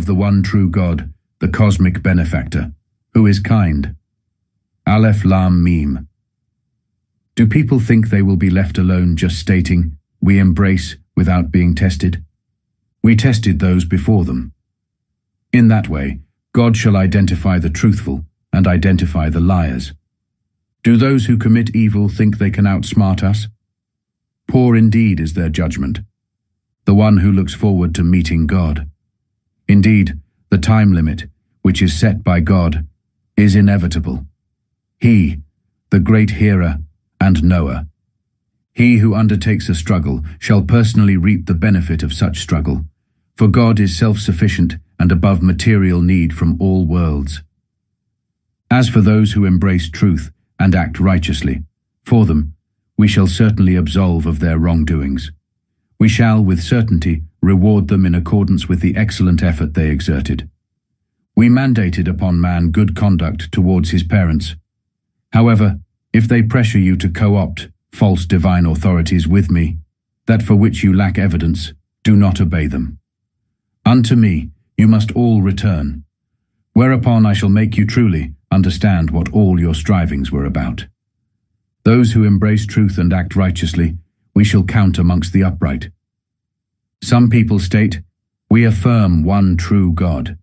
of the one true God, the cosmic benefactor, who is kind. Aleph Lam Mim. Do people think they will be left alone just stating, "We embrace," without being tested? We tested those before them. In that way, God shall identify the truthful and identify the liars. Do those who commit evil think they can outsmart us? Poor indeed is their judgment, the one who looks forward to meeting God. Indeed, the time limit, which is set by God, is inevitable. He, the great hearer and knower, he who undertakes a struggle shall personally reap the benefit of such struggle, for God is self-sufficient and above material need from all worlds. As for those who embrace truth and act righteously, for them we shall certainly absolve of their wrongdoings. We shall, with certainty, reward them in accordance with the excellent effort they exerted. We mandated upon man good conduct towards his parents. However, if they pressure you to co-opt false divine authorities with me, that for which you lack evidence, do not obey them. Unto me you must all return, whereupon I shall make you truly understand what all your strivings were about. Those who embrace truth and act righteously, we shall count amongst the upright. Some people state, "We affirm one true God."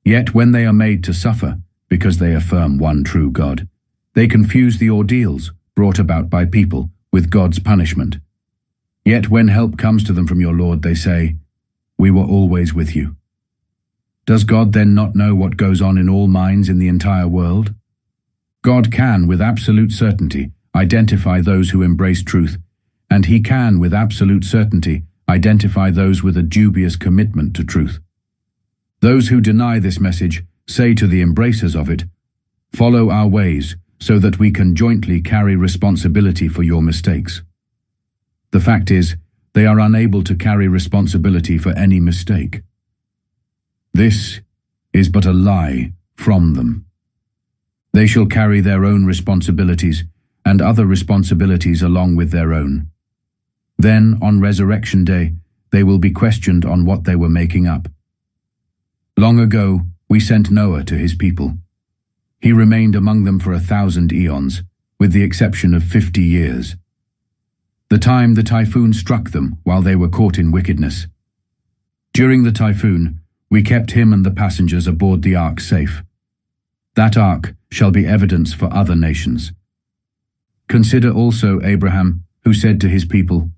Yet when they are made to suffer, because they affirm one true God, they confuse the ordeals brought about by people with God's punishment. Yet when help comes to them from your Lord, they say, "We were always with you." Does God then not know what goes on in all minds in the entire world? God can, with absolute certainty, identify those who embrace truth, and he can, with absolute certainty, identify those with a dubious commitment to truth. Those who deny this message say to the embracers of it, "Follow our ways, so that we can jointly carry responsibility for your mistakes." The fact is, they are unable to carry responsibility for any mistake. This is but a lie from them. They shall carry their own responsibilities and other responsibilities along with their own. Then, on Resurrection Day, they will be questioned on what they were making up. Long ago, we sent Noah to his people. He remained among them for 1,000 eons, with the exception of 50 years. The time the typhoon struck them while they were caught in wickedness. During the typhoon, we kept him and the passengers aboard the ark safe. That ark shall be evidence for other nations. Consider also Abraham, who said to his people,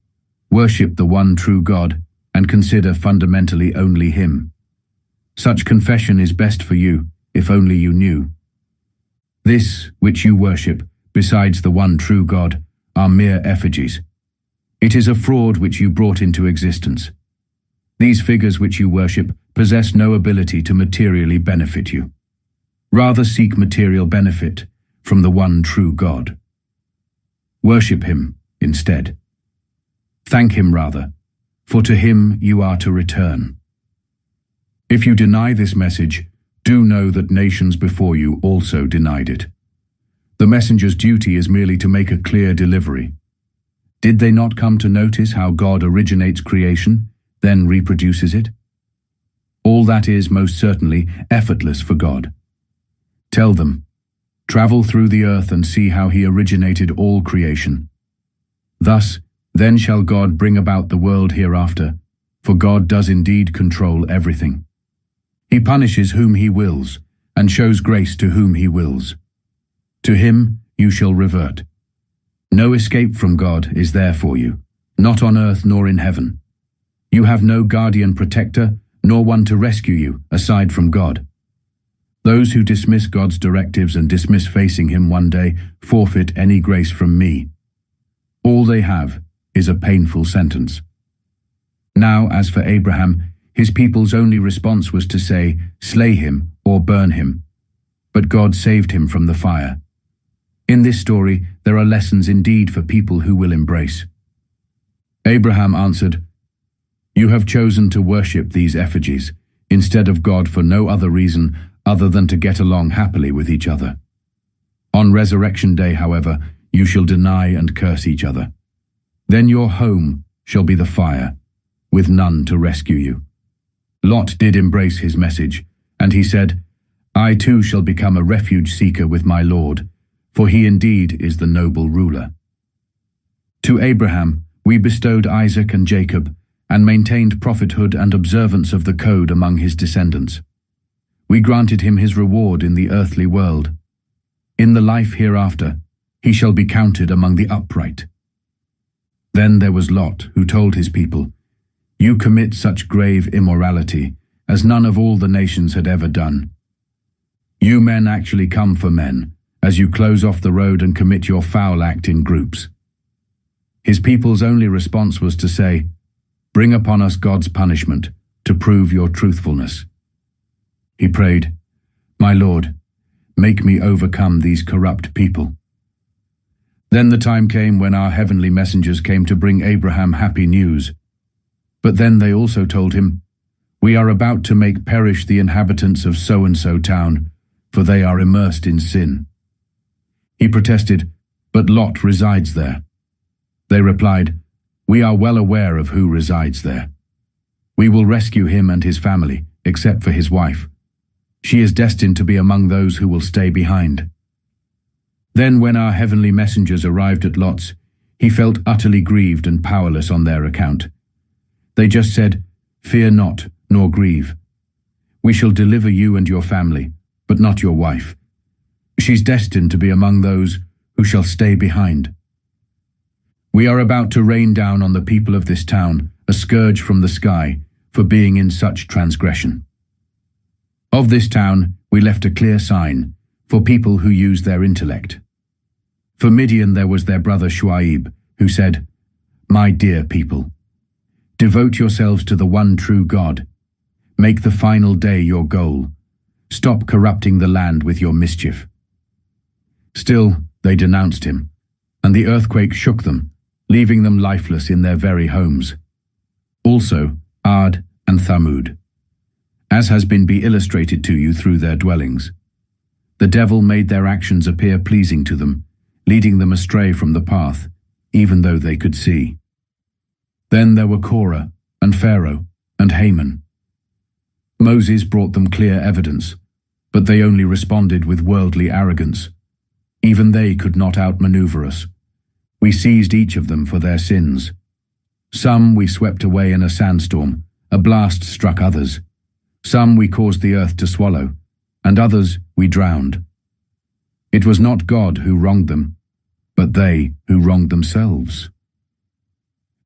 "Worship the one true God, and consider fundamentally only him." Such confession is best for you, if only you knew. This which you worship, besides the one true God, are mere effigies. It is a fraud which you brought into existence. These figures which you worship possess no ability to materially benefit you. Rather seek material benefit from the one true God. Worship him instead. Thank him rather, for to him you are to return. If you deny this message, do know that nations before you also denied it. The messenger's duty is merely to make a clear delivery. Did they not come to notice how God originates creation, then reproduces it? All that is most certainly effortless for God. Tell them, travel through the earth and see how he originated all creation. Thus, then shall God bring about the world hereafter, for God does indeed control everything. He punishes whom he wills, and shows grace to whom he wills. To him you shall revert. No escape from God is there for you, not on earth nor in heaven. You have no guardian protector, nor one to rescue you, aside from God. Those who dismiss God's directives and dismiss facing him one day forfeit any grace from me. All they have is a painful sentence. Now, as for Abraham, his people's only response was to say, "Slay him or burn him." But God saved him from the fire. In this story, there are lessons indeed for people who will embrace. Abraham answered, "You have chosen to worship these effigies, instead of God, for no other reason other than to get along happily with each other. On Resurrection Day, however, you shall deny and curse each other. Then your home shall be the fire, with none to rescue you. Lot did embrace his message, and he said, I too shall become a refuge seeker with my Lord, for he indeed is the noble ruler. To Abraham we bestowed Isaac and Jacob, and maintained prophethood and observance of the code among his descendants. We granted him his reward in the earthly world. In the life hereafter, he shall be counted among the upright. Then there was Lot, who told his people, You commit such grave immorality, as none of all the nations had ever done. You men actually come for men, as you close off the road and commit your foul act in groups. His people's only response was to say, Bring upon us God's punishment, to prove your truthfulness. He prayed, My Lord, make me overcome these corrupt people. Then the time came when our heavenly messengers came to bring Abraham happy news. But then they also told him, We are about to make perish the inhabitants of so-and-so town, for they are immersed in sin. He protested, But Lot resides there. They replied, We are well aware of who resides there. We will rescue him and his family, except for his wife. She is destined to be among those who will stay behind. Then when our heavenly messengers arrived at Lot's, he felt utterly grieved and powerless on their account. They just said, Fear not, nor grieve. We shall deliver you and your family, but not your wife. She's destined to be among those who shall stay behind. We are about to rain down on the people of this town a scourge from the sky for being in such transgression. Of this town we left a clear sign for people who use their intellect. For Midian there was their brother Shuaib, who said, My dear people, devote yourselves to the one true God. Make the final day your goal. Stop corrupting the land with your mischief. Still, they denounced him, and the earthquake shook them, leaving them lifeless in their very homes. Also, Ad and Thamud, as has been illustrated to you through their dwellings. The devil made their actions appear pleasing to them, leading them astray from the path, even though they could see. Then there were Korah and Pharaoh and Haman. Moses brought them clear evidence, but they only responded with worldly arrogance. Even they could not outmaneuver us. We seized each of them for their sins. Some we swept away in a sandstorm, a blast struck others. Some we caused the earth to swallow, and others we drowned. It was not God who wronged them, but they who wronged themselves.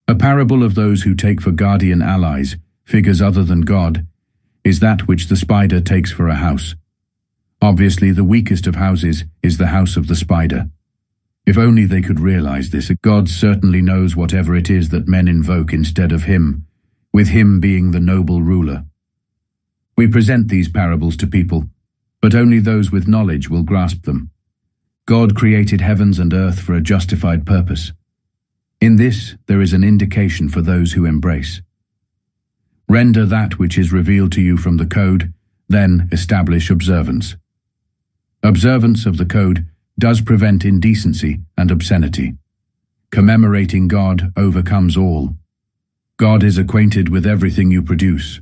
A parable of those who take for guardian allies figures other than God is that which the spider takes for a house. Obviously, the weakest of houses is the house of the spider. If only they could realize this, God certainly knows whatever it is that men invoke instead of him, with him being the noble ruler. We present these parables to people, but only those with knowledge will grasp them. God created heavens and earth for a justified purpose. In this, there is an indication for those who embrace. Render that which is revealed to you from the code, then establish observance. Observance of the code does prevent indecency and obscenity. Commemorating God overcomes all. God is acquainted with everything you produce.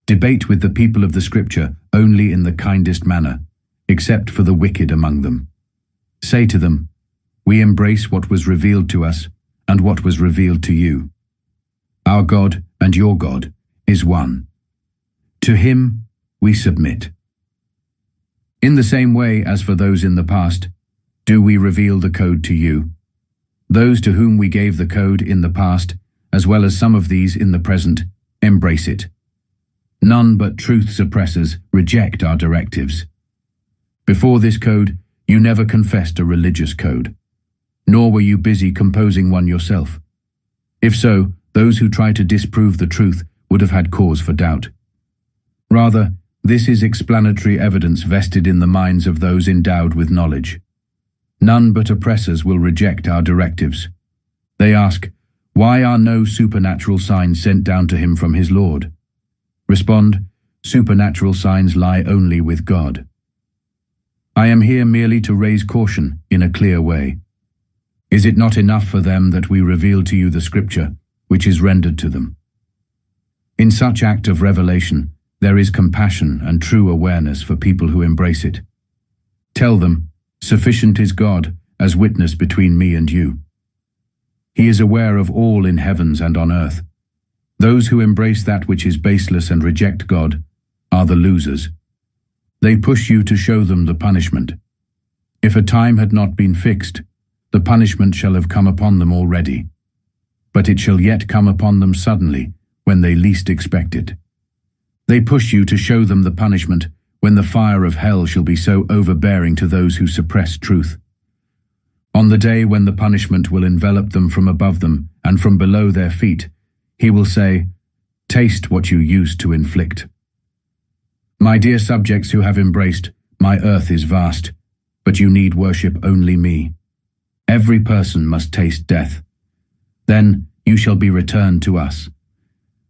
Debate with the people of the Scripture only in the kindest manner, except for the wicked among them. Say to them, We embrace what was revealed to us and what was revealed to you. Our God and your God is one. To him we submit. In the same way as for those in the past, do we reveal the code to you. Those to whom we gave the code in the past, as well as some of these in the present, embrace it. None but truth suppressors reject our directives. Before this code, you never confessed a religious code, nor were you busy composing one yourself. If so, those who try to disprove the truth would have had cause for doubt. Rather, this is explanatory evidence vested in the minds of those endowed with knowledge. None but oppressors will reject our directives. They ask, Why are no supernatural signs sent down to him from his Lord? Respond, Supernatural signs lie only with God. I am here merely to raise caution in a clear way. Is it not enough for them that we reveal to you the Scripture, which is rendered to them? In such act of revelation, there is compassion and true awareness for people who embrace it. Tell them, sufficient is God as witness between me and you. He is aware of all in heavens and on earth. Those who embrace that which is baseless and reject God are the losers. They push you to show them the punishment. If a time had not been fixed, the punishment shall have come upon them already. But it shall yet come upon them suddenly, when they least expect it. They push you to show them the punishment when the fire of hell shall be so overbearing to those who suppress truth. On the day when the punishment will envelop them from above them and from below their feet, he will say, "Taste what you used to inflict." My dear subjects who have embraced, my earth is vast, but you need worship only me. Every person must taste death. Then you shall be returned to us.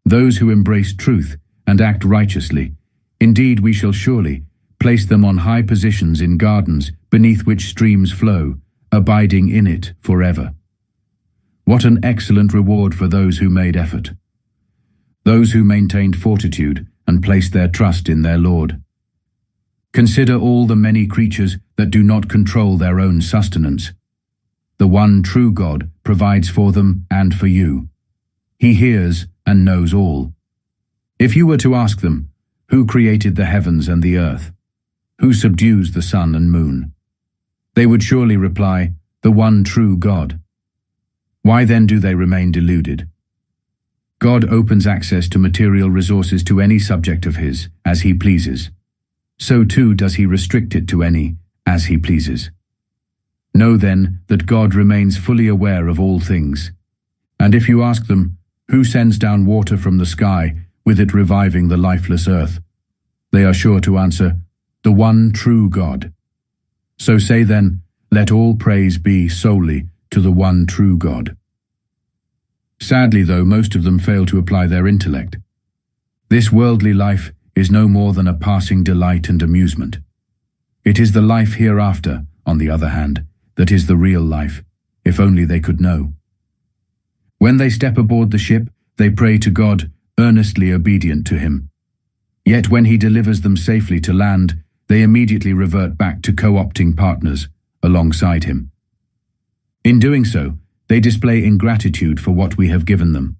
Those who embrace truth and act righteously, indeed we shall surely place them on high positions in gardens beneath which streams flow, abiding in it forever. What an excellent reward for those who made effort, those who maintained fortitude and placed their trust in their Lord. Consider all the many creatures that do not control their own sustenance. The one true God provides for them and for you. He hears and knows all. If you were to ask them, who created the heavens and the earth? Who subdues the sun and moon? They would surely reply, the one true God. Why then do they remain deluded? God opens access to material resources to any subject of his, as he pleases. So too does he restrict it to any, as he pleases. Know then that God remains fully aware of all things. And if you ask them, who sends down water from the sky, with it reviving the lifeless earth? They are sure to answer, the one true God. So say then, let all praise be solely to the one true God. Sadly, though, most of them fail to apply their intellect. This worldly life is no more than a passing delight and amusement. It is the life hereafter, on the other hand, that is the real life, if only they could know. When they step aboard the ship, they pray to God, earnestly obedient to him. Yet when he delivers them safely to land, they immediately revert back to co-opting partners alongside him. In doing so, they display ingratitude for what we have given them.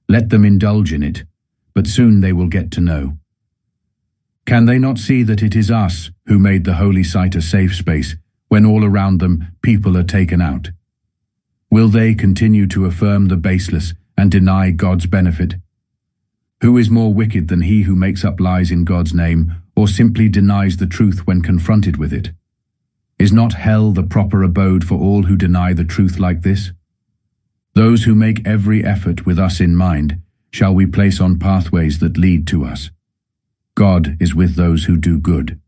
Let them indulge in it, but soon they will get to know. Can they not see that it is us who made the holy site a safe space when all around them people are taken out? Will they continue to affirm the baseless and deny God's benefit? Who is more wicked than he who makes up lies in God's name or simply denies the truth when confronted with it? Is not hell the proper abode for all who deny the truth like this? Those who make every effort with us in mind shall we place on pathways that lead to us. God is with those who do good.